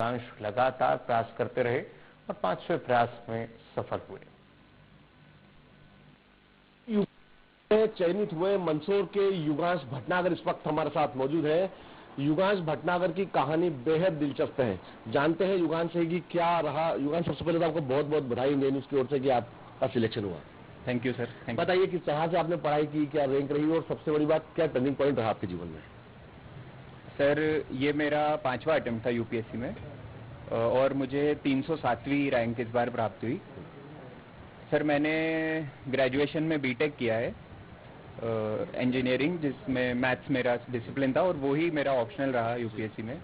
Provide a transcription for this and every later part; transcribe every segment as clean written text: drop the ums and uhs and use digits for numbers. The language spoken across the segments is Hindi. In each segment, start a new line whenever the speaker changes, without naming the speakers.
युगांश लगातार प्रयास करते रहे और 5वें प्रयास में सफल हुए।
चयनित हुए मंदसौर के युगांश भटनागर इस वक्त हमारे साथ मौजूद है। युगांश भटनागर की कहानी बेहद दिलचस्प है। जानते हैं युगांश से कि क्या रहा। युगांश, सबसे पहले तो आपको बहुत बहुत बधाई इंडियन न्यूज की ओर से कि आपका सिलेक्शन हुआ।
Thank you sir.
बताइए किस तरह से आपने पढ़ाई की, क्या रैंक रही और सबसे बड़ी बात क्या टर्निंग पॉइंट रहा आपके जीवन में?
सर, ये मेरा 5वां अटेम्प्ट था यूपीएससी में और मुझे 307वीं रैंक इस बार प्राप्त हुई। सर, मैंने ग्रेजुएशन में बीटेक किया है इंजीनियरिंग, जिसमें मैथ्स मेरा डिसिप्लिन था और वो ही मेरा ऑप्शनल रहा यूपीएससी में।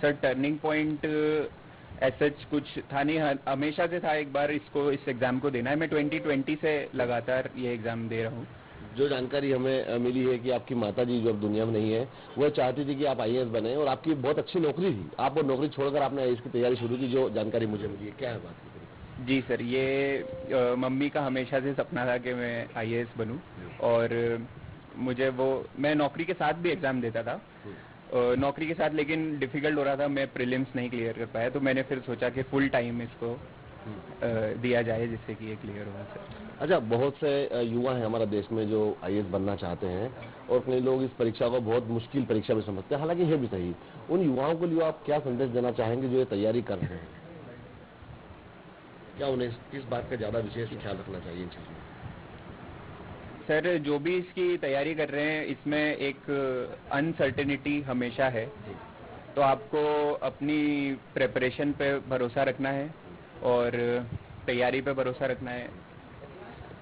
सर, टर्निंग पॉइंट ऐसा कुछ था नहीं, हमेशा से था एक बार इस एग्जाम को देना है। मैं 2020 से लगातार ये एग्जाम दे रहा हूँ।
जो जानकारी हमें मिली है कि आपकी माताजी जो अब दुनिया में नहीं है, वो चाहती थी कि आप आईएएस बने और आपकी बहुत अच्छी नौकरी थी। आप वो नौकरी छोड़कर आपने आईएएस की तैयारी शुरू की, जो जानकारी मुझे मिली है। क्या है बात?
जी सर, ये मम्मी का हमेशा से सपना था कि मैं आईएएस बनूं और मैं नौकरी के साथ भी एग्जाम देता था। नौकरी के साथ लेकिन डिफिकल्ट हो रहा था, मैं प्रीलिम्स नहीं क्लियर कर पाया, तो मैंने फिर सोचा कि फुल टाइम इसको दिया जाए जिससे कि ये क्लियर हो सर।
अच्छा, बहुत से युवा हैं हमारा देश में जो आईएएस बनना चाहते हैं और कई लोग इस परीक्षा को बहुत मुश्किल परीक्षा भी समझते हैं, हालांकि ये भी सही। उन युवाओं के लिए आप क्या संदेश देना चाहेंगे जो ये तैयारी कर रहे हैं? क्या उन्हें किस बात का ज्यादा विशेष ख्याल रखना चाहिए इन चीजों में?
सर, जो भी इसकी तैयारी कर रहे हैं, इसमें एक अनसर्टेनिटी हमेशा है, तो आपको अपनी प्रिपरेशन पे भरोसा रखना है और तैयारी पे भरोसा रखना है।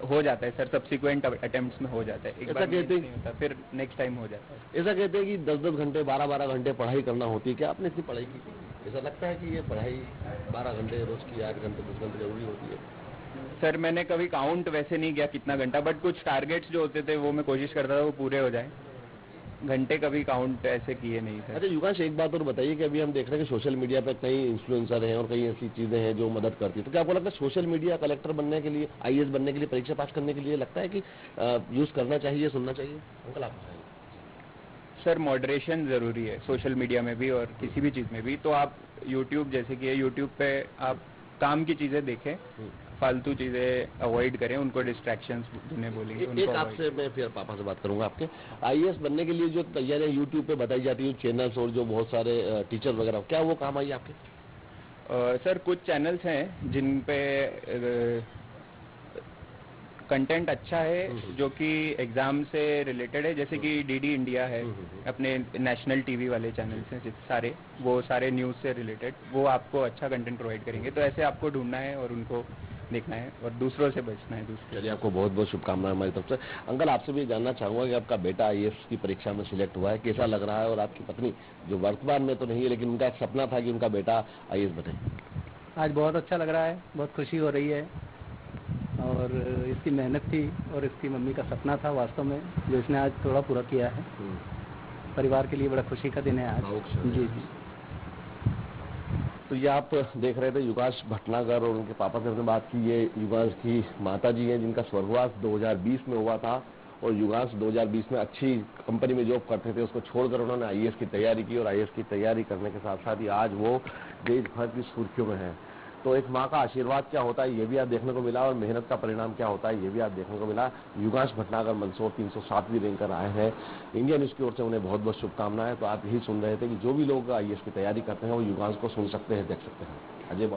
हो जाता है सर, सब्सिक्वेंट अटेम्प्ट्स में हो जाता है। एक बार नहीं होता, फिर नेक्स्ट टाइम हो जाता है।
ऐसा कहते हैं कि 10-10 घंटे 12-12 घंटे पढ़ाई करना होती है। क्या आपने इतनी पढ़ाई की? ऐसा लगता है कि ये पढ़ाई 12 घंटे रोज की, 8 घंटे 10 घंटे जरूरी होती है?
सर, मैंने कभी काउंट वैसे नहीं किया कितना घंटा, बट कुछ टारगेट्स जो होते थे वो मैं कोशिश करता था वो पूरे हो जाए। घंटे कभी काउंट ऐसे किए नहीं थे।
अच्छा युगांश, एक बात और बताइए कि अभी हम देख रहे हैं कि सोशल मीडिया पे कई इन्फ्लुएंसर हैं और कई ऐसी चीजें हैं जो मदद करती है, तो क्या आपको लगता है सोशल मीडिया कलेक्टर बनने के लिए, आईएएस बनने के लिए, परीक्षा पास करने के लिए लगता है कि यूज करना चाहिए, सुनना चाहिए? अंकल आप बताइए।
सर, मॉडरेशन जरूरी है सोशल मीडिया में भी और किसी भी चीज में भी। तो आप यूट्यूब, जैसे कि यूट्यूब पे आप काम की चीजें देखें, फालतू चीजें अवॉइड करें, उनको डिस्ट्रैक्शंस जिन्हें बोलेंगे।
एक आपसे मैं फिर पापा से बात करूंगा आपके। आईएएस बनने के लिए जो तैयारियां यूट्यूब पे बताई जाती है, चैनल्स और जो बहुत सारे टीचर वगैरह, क्या वो काम आई आपके?
सर, कुछ चैनल्स हैं जिन पे कंटेंट अच्छा है जो कि एग्जाम से रिलेटेड है, जैसे कि डीडी इंडिया है, अपने नेशनल टीवी वाले चैनल्स हैं सारे, वो सारे न्यूज से रिलेटेड, वो आपको अच्छा कंटेंट प्रोवाइड करेंगे। तो ऐसे आपको ढूंढना है और उनको देखना है और दूसरों से बचना है।
चलिए, आपको बहुत बहुत शुभकामनाएं हमारी तरफ से। अंकल, आपसे भी जानना चाहूंगा कि आपका बेटा आईएएस की परीक्षा में सिलेक्ट हुआ है, कैसा लग रहा है? और आपकी पत्नी, जो वर्तमान में तो नहीं है लेकिन उनका एक सपना था कि उनका बेटा आईएएस बने।
आज बहुत अच्छा लग रहा है, बहुत खुशी हो रही है और इसकी मेहनत थी और इसकी मम्मी का सपना था वास्तव में, जो इसने आज थोड़ा पूरा किया है। परिवार के लिए बड़ा खुशी का दिन है आज। जी जी।
तो ये आप देख रहे थे युगांश भटनागर और उनके पापा से हमने बात की। ये युगांश की माताजी हैं जिनका स्वर्गवास 2020 में हुआ था और युगांश 2020 में अच्छी कंपनी में जॉब करते थे, उसको छोड़कर उन्होंने आईएएस की तैयारी की और आईएएस की तैयारी करने के साथ साथ ही आज वो देश भर की सुर्खियों में है। तो एक माँ का आशीर्वाद क्या होता है ये भी आप देखने को मिला और मेहनत का परिणाम क्या होता है ये भी आप देखने को मिला। युगांश भटनागर मंदसौर 307वीं रैंक कर आए हैं। इंडिया न्यूज की ओर से उन्हें बहुत बहुत शुभकामनाएं। तो आप यही सुन रहे थे कि जो भी लोग आईएएस की तैयारी करते हैं वो युगांश को सुन सकते हैं, देख सकते हैं। अजय